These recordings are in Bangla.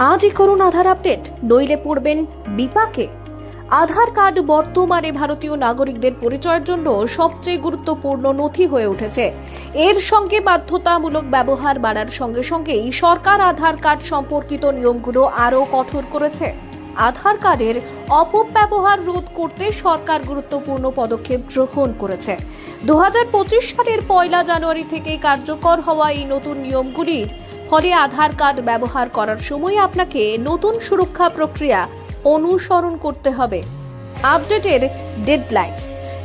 আজই করুন আধার আপডেট, নইলে পড়বেন বিপাকে। আধার কার্ড বর্তমানে ভারতীয় নাগরিকদের পরিচয়ের জন্য সবচেয়ে গুরুত্বপূর্ণ নথি হয়ে উঠেছে। এর সঙ্গে বাধ্যতামূলক ব্যবহার বাড়ার সঙ্গে সঙ্গেই সরকার আধার কার্ড সম্পর্কিত নিয়মগুলো আরও কঠোর করেছে। আধার কার্ডের অপব্যবহার রোধ করতে সরকার গুরুত্বপূর্ণ পদক্ষেপ গ্রহণ করেছে। 2025 সালের 1 জানুয়ারি থেকে কার্যকর হওয়া এই নতুন নিয়মগুলির ফলে আধার কার্ড ব্যবহার করার সময় আপনাকে নতুন সুরক্ষা প্রক্রিয়া অনুসরণ করতে হবে। আপডেটের ডেডলাইন,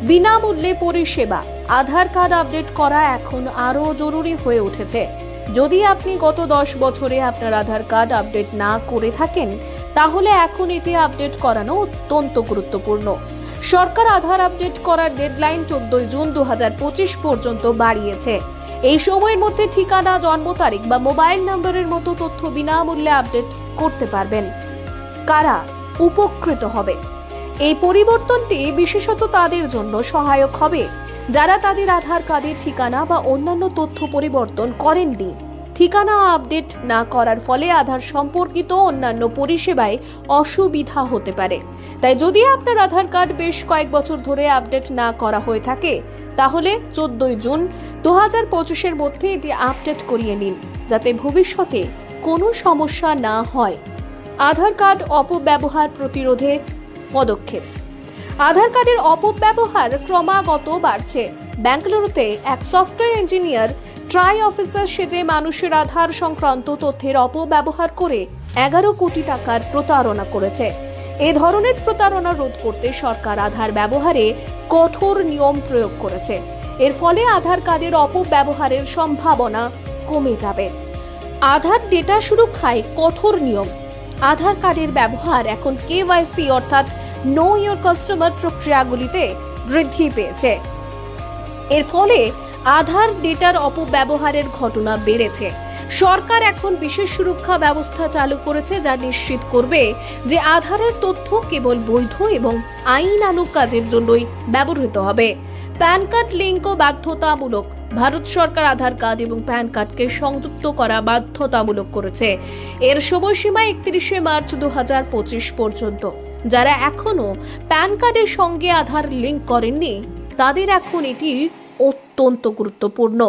বিনামূল্যে পরিষেবা। আধার কার্ড আপডেট করা এখন আরও জরুরি হয়ে উঠেছে। যদি আপনি গত 10 বছরে আপনার আধার কার্ড আপডেট না করে থাকেন, তাহলে এখন এটি আপডেট করানো অত্যন্ত গুরুত্বপূর্ণ। সরকার আধার আপডেট করার ডেডলাইন 14 জুন 2025 পর্যন্ত বাড়িয়েছে। এই সময়ের মধ্যে ঠিকানা, জন্ম তারিখ বা মোবাইল নম্বরের মতো তথ্য বিনামূল্যে আপডেট করতে পারবেন। কারা উপকৃত হবে? এই পরিবর্তনটি বিশেষত তাদের জন্য সহায়ক হবে যারা তাদের আধার কার্ডের ঠিকানা বা অন্যান্য তথ্য পরিবর্তন করেননি। ঠিকানা আপডেট না করার ফলে আধার সম্পর্কিত অন্যান্য পরিষেবায় অসুবিধা হতে পারে। তাই যদি আপনার আধার কার্ড বেশ কয়েক বছর ধরে আপডেট না করা হয়ে থাকে, তাহলে 14 জুন 2025-এর মধ্যে এটি আপডেট করিয়ে নিন, যাতে ভবিষ্যতে কোনো সমস্যা না হয়। আধার কার্ড অপব্যবহার প্রতিরোধে পদক্ষেপ। আধার কার্ডের অপব্যবহার ক্রমাগত বাড়ছে। বেঙ্গালুরুতে এক সফটওয়্যার ইঞ্জিনিয়ার ট্রাই অফিসার সেজে মানুষের আধার সংক্রান্ত তথ্যের অপব্যবহার করে 11 কোটি টাকার প্রতারণা করেছে। এ ধরনের প্রতারণা রোধ করতে সরকার আধার ব্যবহারে কঠোর নিয়ম প্রয়োগ করেছে। এর ফলে আধার কার্ডের অপব্যবহারের সম্ভাবনা কমে যাবে। আধার ডেটা সুরক্ষায় কঠোর নিয়ম। আধার কার্ডের ব্যবহার এখন কেওয়াইসি অর্থাৎ নো ইওর কাস্টমার প্রক্রিয়াগুলিতে বৃদ্ধি পেয়েছে। এর ফলে আধার ডেটার অপব্যবহারের ঘটনা বেড়েছে। সরকার এখন বিশেষ সুরক্ষা ব্যবস্থা চালু করেছে, যা নিশ্চিত করবে যে আধারের তথ্য কেবল বৈধ এবং আইনানুগ কাজের জন্যই ব্যবহৃত হবে। প্যান কার্ড লিঙ্কও বাধ্যতামূলক। ভারত সরকার আধার কার্ড এবং প্যান কার্ডকে সংযুক্ত করা বাধ্যতামূলক করেছে। এর সময়সীমা 31 মার্চ 2025 পর্যন্ত। যারা এখনো প্যান কার্ডের সঙ্গে আধার লিঙ্ক করেননি, তাদের এখন এটি অত্যন্ত গুরুত্বপূর্ণ।